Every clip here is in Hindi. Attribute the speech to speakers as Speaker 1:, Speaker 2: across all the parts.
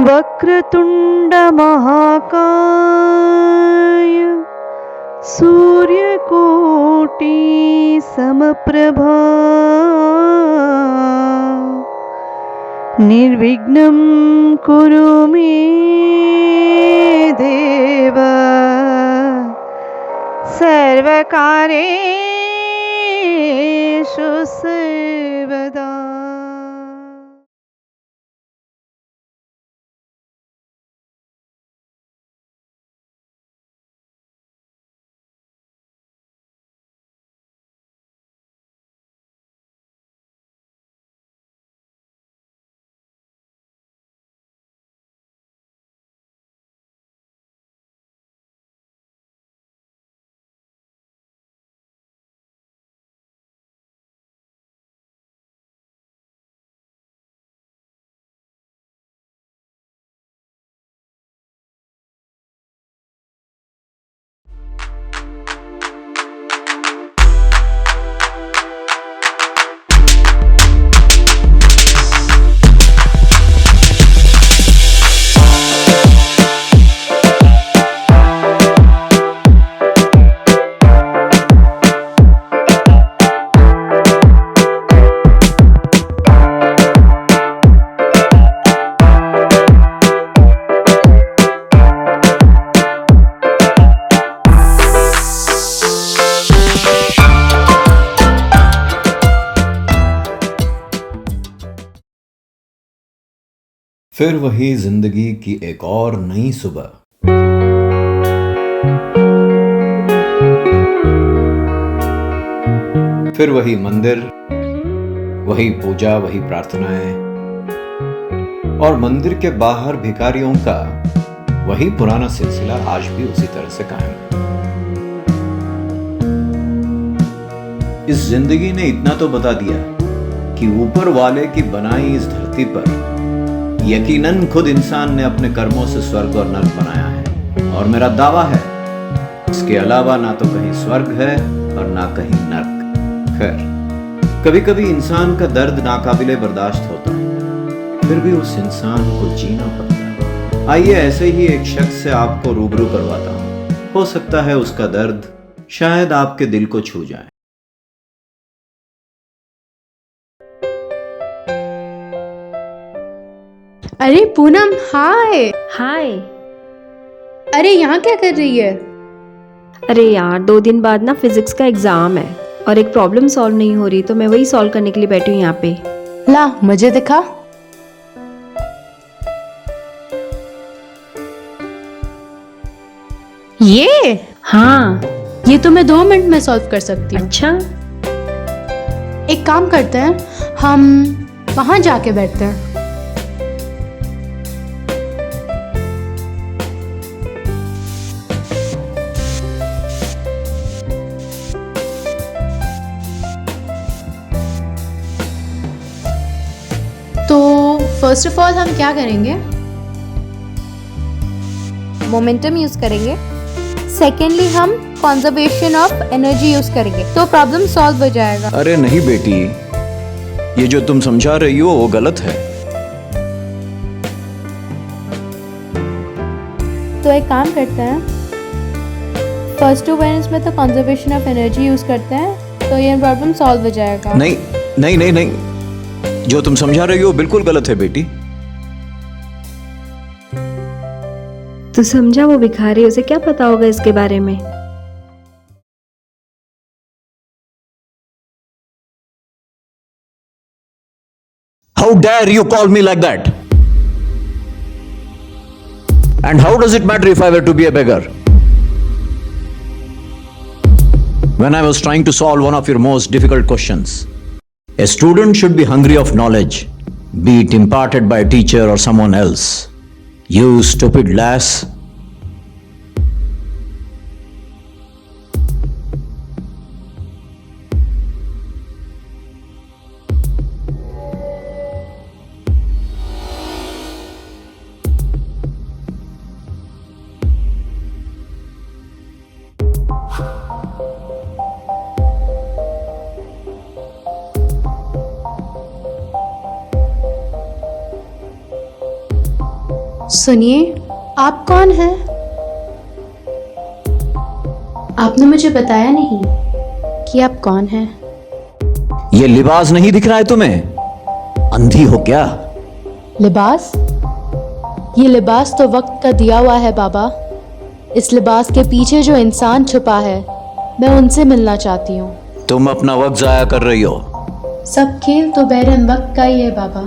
Speaker 1: वक्रतुंड महाकाय सूर्यकोटि समप्रभा निर्विघ्नं कुरु मे देव सर्वकार्येषु सर्वदा।
Speaker 2: फिर वही जिंदगी की एक और नई सुबह। फिर वही मंदिर, वही पूजा, वही प्रार्थनाएं, और मंदिर के बाहर भिखारियों का वही पुराना सिलसिला आज भी उसी तरह से कायम है। इस जिंदगी ने इतना तो बता दिया कि ऊपर वाले की बनाई इस धरती पर यकीनन खुद इंसान ने अपने कर्मों से स्वर्ग और नर्क बनाया है, और मेरा दावा है इसके अलावा ना तो कहीं स्वर्ग है और ना कहीं नर्क। खैर, कभी कभी इंसान का दर्द नाकाबिले बर्दाश्त होता है, फिर भी उस इंसान को जीना पड़ता है। आइए ऐसे ही एक शख्स से आपको रूबरू करवाता हूं, हो सकता है उसका दर्द शायद आपके दिल को छू जाए।
Speaker 3: अरे पूनम, हाय।
Speaker 4: हाय।
Speaker 3: अरे यहाँ क्या कर रही है?
Speaker 4: अरे यार, 2 दिन बाद ना फिजिक्स का एग्जाम है और एक प्रॉब्लम सॉल्व नहीं हो रही, तो मैं वही सॉल्व करने के लिए बैठी हूँ यहाँ पे।
Speaker 3: ला मुझे दिखा। ये?
Speaker 4: हाँ।
Speaker 3: ये तो मैं 2 मिनट में सॉल्व कर सकती हूँ।
Speaker 4: अच्छा,
Speaker 3: एक काम करते हैं, हम वहां जाके बैठते हैं। तो फर्स्ट ऑफ ऑल हम क्या करेंगे?
Speaker 5: मोमेंटम यूज करेंगे। सेकेंडली हम कंजर्वेशन ऑफ एनर्जी यूज करेंगे, तो प्रॉब्लम सॉल्व हो जाएगा।
Speaker 2: अरे नहीं बेटी, ये जो तुम समझा रही हो वो गलत है।
Speaker 5: तो एक काम करते हैं, फर्स्ट 2 पॉइंट्स में तो कंजर्वेशन ऑफ एनर्जी यूज करते हैं, तो ये प्रॉब्लम सॉल्व हो जाएगा।
Speaker 2: नहीं नहीं नहीं नहीं, जो तुम समझा रही हो बिल्कुल गलत है बेटी।
Speaker 4: तो समझा वो भिखारी, उसे क्या पता होगा इसके बारे में।
Speaker 2: How dare you call me like that? And how does it matter if I were to be a beggar? When I was trying to solve one of your most difficult questions. A student should be hungry of knowledge, be it imparted by a teacher or someone else. You stupid lass.
Speaker 3: सुनिए, आप कौन हैं? आपने मुझे बताया नहीं कि आप कौन हैं।
Speaker 2: ये लिबास नहीं दिख रहा है तुम्हें? अंधी हो क्या?
Speaker 5: लिबास? ये लिबास तो वक्त का दिया हुआ है बाबा। इस लिबास के पीछे जो इंसान छुपा है, मैं उनसे मिलना चाहती हूँ।
Speaker 2: तुम अपना वक्त जाया कर रही हो।
Speaker 3: सब खेल तो बहरन वक्त का ही है बाबा,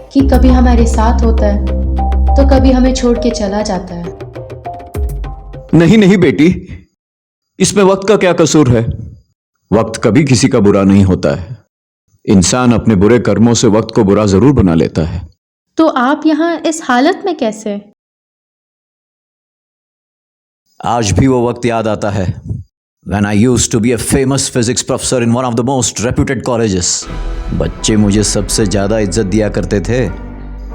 Speaker 3: कि कभी हमारे साथ होता है तो कभी हमें छोड़ के चला जाता है।
Speaker 2: नहीं नहीं बेटी, इसमें वक्त का क्या कसूर है? वक्त कभी किसी का बुरा नहीं होता है। इंसान अपने बुरे कर्मों से वक्त को बुरा जरूर बना लेता है।
Speaker 3: तो आप यहाँ इस हालत में कैसे?
Speaker 2: आज भी वो वक्त याद आता है when I used to be a famous physics professor in one of the most reputed colleges. बच्चे मुझे सबसे ज्यादा इज्जत दिया करते थे।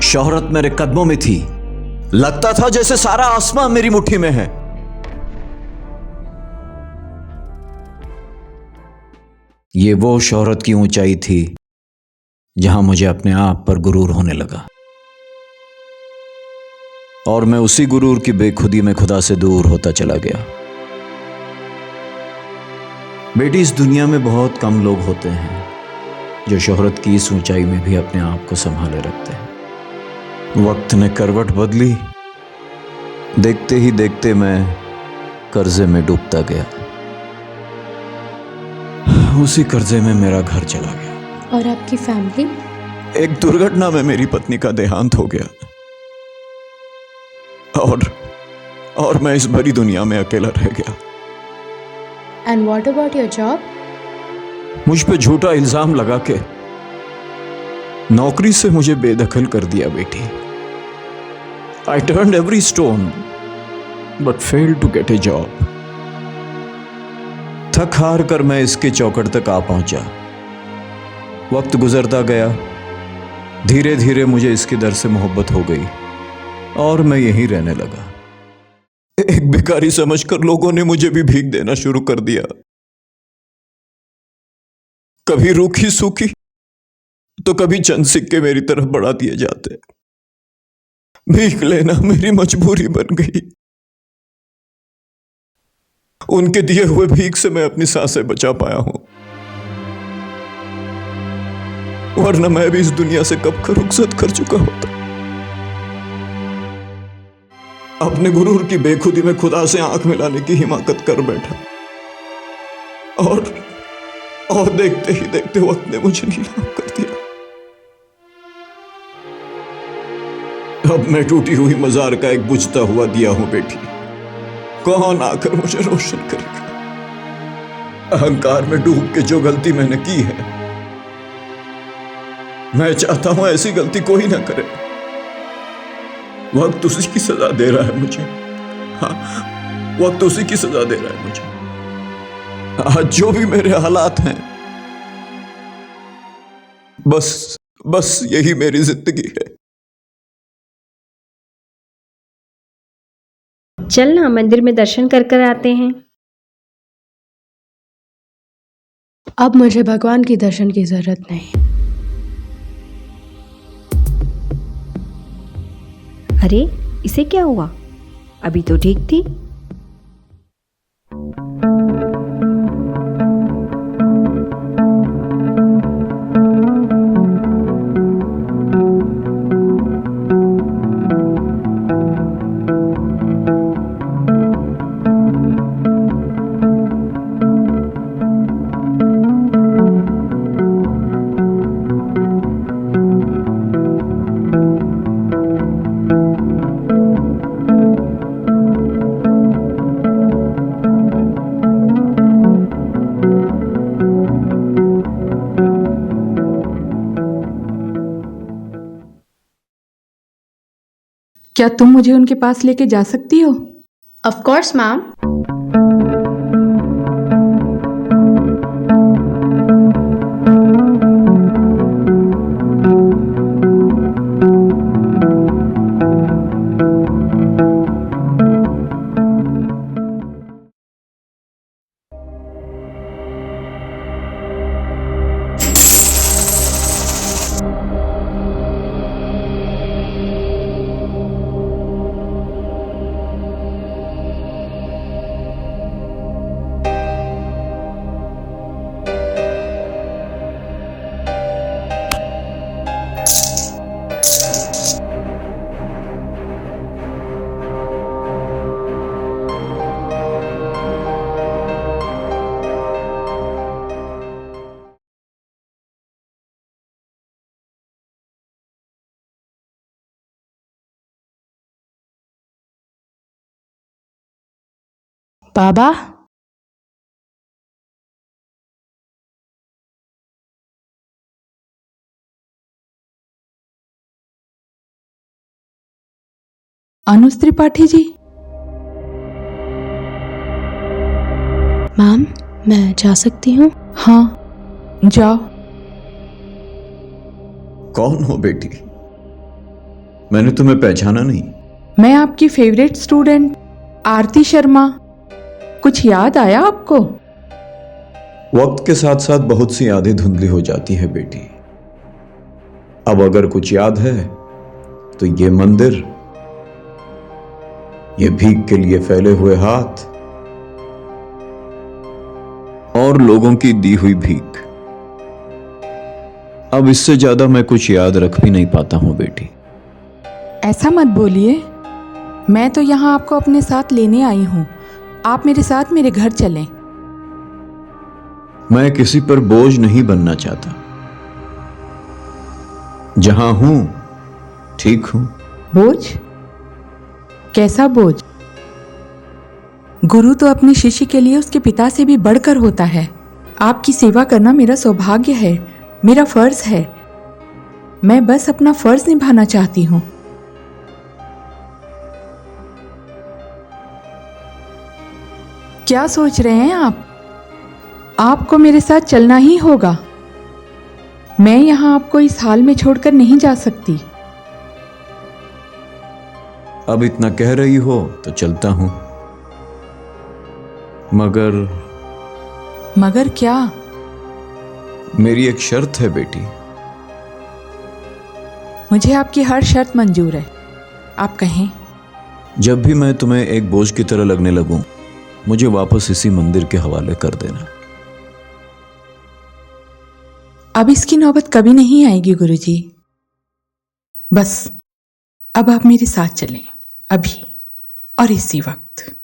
Speaker 2: शोहरत मेरे कदमों में थी। लगता था जैसे सारा आसमां मेरी मुट्ठी में है। ये वो शोहरत की ऊंचाई थी जहां मुझे अपने आप पर गुरूर होने लगा, और मैं उसी गुरूर की बेखुदी में खुदा से दूर होता चला गया। बेटी, इस दुनिया में बहुत कम लोग होते हैं जो शोहरत की इस ऊंचाई में भी अपने आप को संभाले रखते हैं। वक्त ने करवट बदली। देखते ही देखते मैं कर्जे में डूबता गया। उसी कर्जे में मेरा घर चला गया।
Speaker 3: और आपकी फैमिली?
Speaker 2: एक दुर्घटना में मेरी पत्नी का देहांत हो गया, और मैं इस भरी दुनिया में अकेला रह गया।
Speaker 3: And what about your job?
Speaker 2: मुझ पे झूठा इल्जाम लगा के नौकरी से मुझे बेदखल कर दिया बेटी। I turned every stone but failed to get a job. थक हार कर मैं इसके चौखट तक आ पहुंचा। वक्त गुजरता गया। धीरे धीरे मुझे इसके दर से मोहब्बत हो गई और मैं यहीं रहने लगा। एक भिखारी समझकर लोगों ने मुझे भी भीख देना शुरू कर दिया। कभी रूखी सूखी तो कभी चंद सिक्के मेरी तरफ बढ़ा दिए जाते। भीख लेना मेरी मजबूरी बन गई। उनके दिए हुए भीख से मैं अपनी सांसें बचा पाया हूं, वरना मैं भी इस दुनिया से कब का रुखसत कर चुका होता। अपने गुरूर की बेखुदी में खुदा से आंख मिलाने की हिमाकत कर बैठा, और देखते ही देखते वक्त ने मुझे नीलाम कर दिया। अब मैं टूटी हुई मजार का एक बुझता हुआ दिया हूं बेटी। कौन आकर मुझे रोशन करेगा? अहंकार में डूब के जो गलती मैंने की है, मैं चाहता हूं ऐसी गलती कोई ना करे। वक्त उसी की सजा दे रहा है मुझे। हाँ, वक्त उसी की सजा दे रहा है मुझे। आज जो भी मेरे हालात हैं, बस यही मेरी जिंदगी है।
Speaker 4: चल ना मंदिर में दर्शन कर कर आते हैं।
Speaker 3: अब मुझे भगवान की दर्शन की जरूरत नहीं।
Speaker 4: अरे इसे क्या हुआ? अभी तो ठीक थी।
Speaker 6: क्या तुम मुझे उनके पास लेके जा सकती हो?
Speaker 3: Of course ma'am.
Speaker 5: बाबा,
Speaker 6: अनुज त्रिपाठी जी।
Speaker 5: मैम, मैं जा सकती हूँ?
Speaker 6: हाँ, जाओ।
Speaker 2: कौन हो बेटी? मैंने तुम्हें पहचाना नहीं।
Speaker 6: मैं आपकी फेवरेट स्टूडेंट आरती शर्मा। कुछ याद आया आपको?
Speaker 2: वक्त के साथ साथ बहुत सी यादें धुंधली हो जाती है बेटी। अब अगर कुछ याद है तो ये मंदिर, ये भीख के लिए फैले हुए हाथ और लोगों की दी हुई भीख। अब इससे ज्यादा मैं कुछ याद रख भी नहीं पाता हूं बेटी।
Speaker 6: ऐसा मत बोलिए। मैं तो यहाँ आपको अपने साथ लेने आई हूँ। आप मेरे साथ मेरे घर चलें।
Speaker 2: मैं किसी पर बोझ नहीं बनना चाहता। जहां हूं ठीक हूं।
Speaker 6: बोझ? कैसा बोझ? गुरु तो अपने शिष्य के लिए उसके पिता से भी बढ़कर होता है। आपकी सेवा करना मेरा सौभाग्य है, मेरा फर्ज है। मैं बस अपना फर्ज निभाना चाहती हूँ। क्या सोच रहे हैं आप? आपको मेरे साथ चलना ही होगा। मैं यहाँ आपको इस हाल में छोड़कर नहीं जा सकती।
Speaker 2: अब इतना कह रही हो तो चलता हूं,
Speaker 6: मगर क्या?
Speaker 2: मेरी एक शर्त है बेटी।
Speaker 6: मुझे आपकी हर शर्त मंजूर है, आप कहें।
Speaker 2: जब भी मैं तुम्हें एक बोझ की तरह लगने लगूं, मुझे वापस इसी मंदिर के हवाले कर देना।
Speaker 6: अब इसकी नौबत कभी नहीं आएगी गुरुजी। बस अब आप मेरे साथ चलें, अभी और इसी वक्त।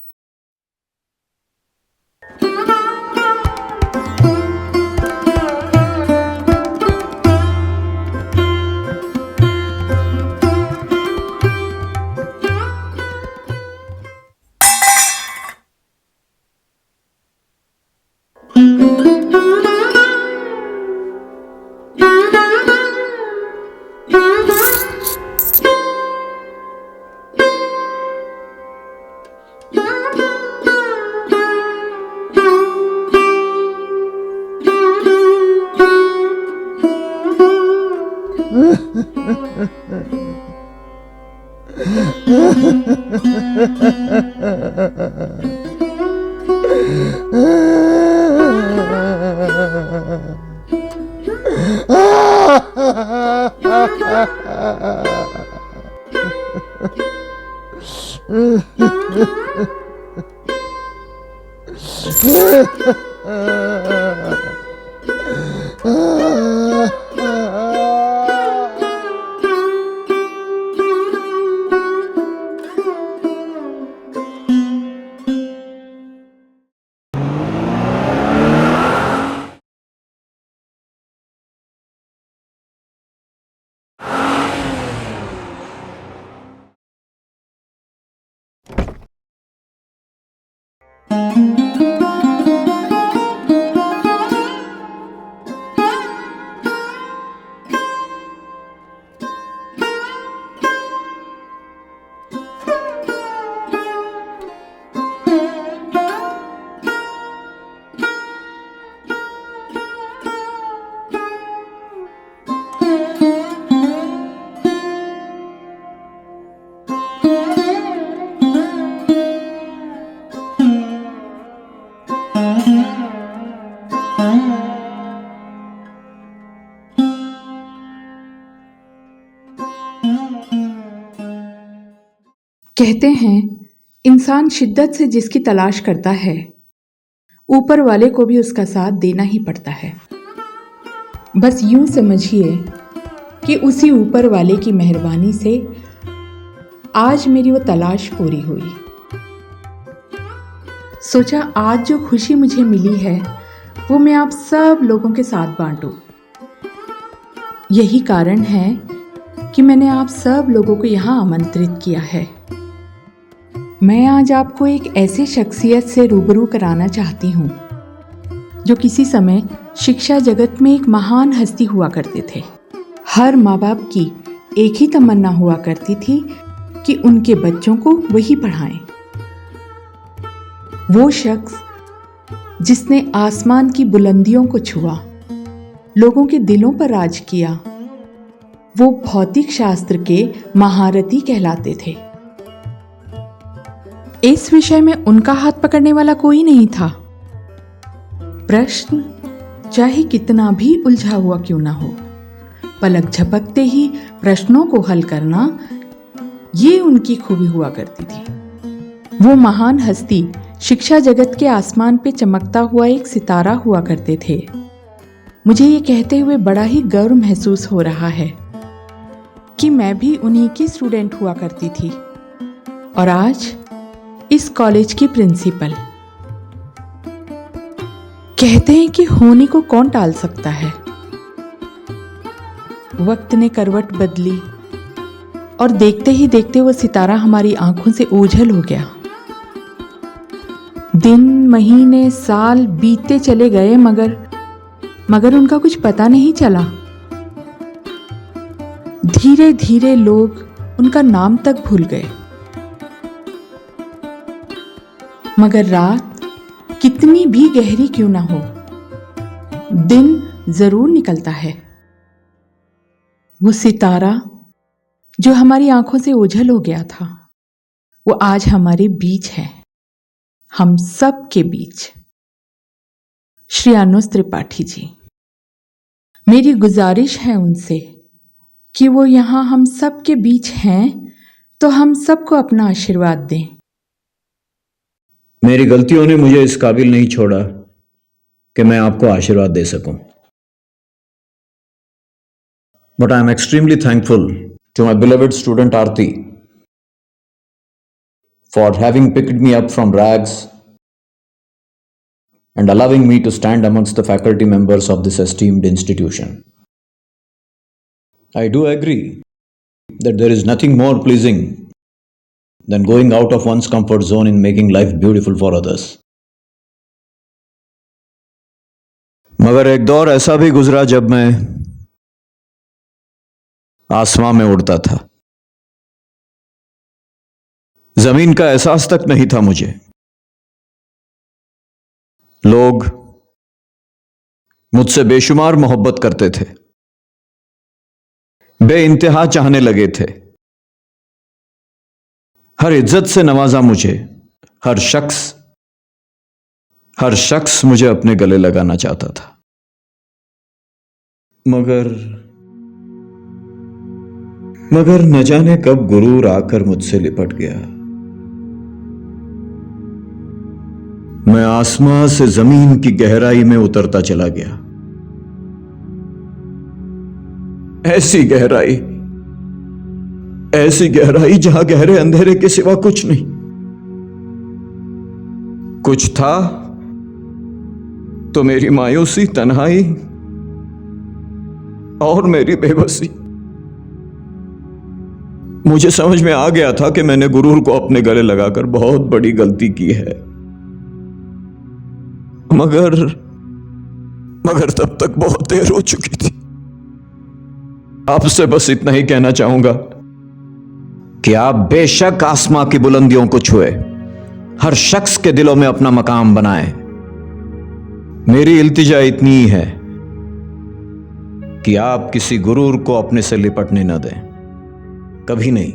Speaker 6: कहते हैं इंसान शिद्दत से जिसकी तलाश करता है, ऊपर वाले को भी उसका साथ देना ही पड़ता है। बस यूं समझिए कि उसी ऊपर वाले की मेहरबानी से आज मेरी वो तलाश पूरी हुई। सोचा आज जो खुशी मुझे मिली है वो मैं आप सब लोगों के साथ बांटूं। यही कारण है कि मैंने आप सब लोगों को यहाँ आमंत्रित किया है। मैं आज आपको एक ऐसे शख्सियत से रूबरू कराना चाहती हूँ जो किसी समय शिक्षा जगत में एक महान हस्ती हुआ करते थे। हर माँ बाप की एक ही तमन्ना हुआ करती थी कि उनके बच्चों को वही पढ़ाएं। वो शख्स जिसने आसमान की बुलंदियों को छुआ, लोगों के दिलों पर राज किया, वो भौतिक शास्त्र के महारथी कहलाते थे। इस विषय में उनका हाथ पकड़ने वाला कोई नहीं था। प्रश्न चाहे कितना भी उलझा हुआ क्यों ना हो, पलक झपकते ही प्रश्नों को हल करना, ये उनकी खूबी हुआ करती थी। वो महान हस्ती शिक्षा जगत के आसमान पे चमकता हुआ एक सितारा हुआ करते थे। मुझे ये कहते हुए बड़ा ही गर्व महसूस हो रहा है कि मैं भी उन्हीं की स्टूडेंट हुआ करती थी और आज इस कॉलेज की प्रिंसिपल। कहते हैं कि होने को कौन टाल सकता है। वक्त ने करवट बदली और देखते ही देखते वो सितारा हमारी आंखों से ओझल हो गया। दिन, महीने, साल बीतते चले गए मगर उनका कुछ पता नहीं चला। धीरे धीरे लोग उनका नाम तक भूल गए। मगर रात कितनी भी गहरी क्यों ना हो, दिन जरूर निकलता है। वो सितारा जो हमारी आंखों से ओझल हो गया था, वो आज हमारे बीच है, हम सब के बीच। श्री अनुज त्रिपाठी जी, मेरी गुजारिश है उनसे कि वो यहाँ हम सब के बीच हैं तो हम सबको अपना आशीर्वाद दें।
Speaker 2: मेरी गलतियों ने मुझे इस काबिल नहीं छोड़ा कि मैं आपको आशीर्वाद दे सकूं। But I am extremely thankful to my beloved student Aarti for having picked me up from rags and allowing me to stand amongst the faculty members of this esteemed institution. I do agree that there is nothing more pleasing than going out of one's comfort zone in making life beautiful for others. मगर एक दौर ऐसा भी गुजरा जब मैं आसमां में उड़ता था। जमीन का एहसास तक नहीं था मुझे। लोग मुझसे बेशुमार मोहब्बत करते थे, बेइंतहा चाहने लगे थे। हर इज्जत से नवाजा मुझे, हर शख्स मुझे अपने गले लगाना चाहता था। मगर न जाने कब गुरूर आकर मुझसे लिपट गया। मैं आसमां से जमीन की गहराई में उतरता चला गया। ऐसी गहराई जहां गहरे अंधेरे के सिवा कुछ नहीं। कुछ था तो मेरी मायूसी, तन्हाई और मेरी बेबसी। मुझे समझ में आ गया था कि मैंने गुरूर को अपने गले लगाकर बहुत बड़ी गलती की है। मगर तब तक बहुत देर हो चुकी थी। आपसे बस इतना ही कहना चाहूंगा कि आप बेशक आसमां की बुलंदियों को छुए, हर शख्स के दिलों में अपना मकाम बनाएं। मेरी इल्तिजा इतनी ही है कि आप किसी गुरूर को अपने से लिपटने न दें, कभी नहीं।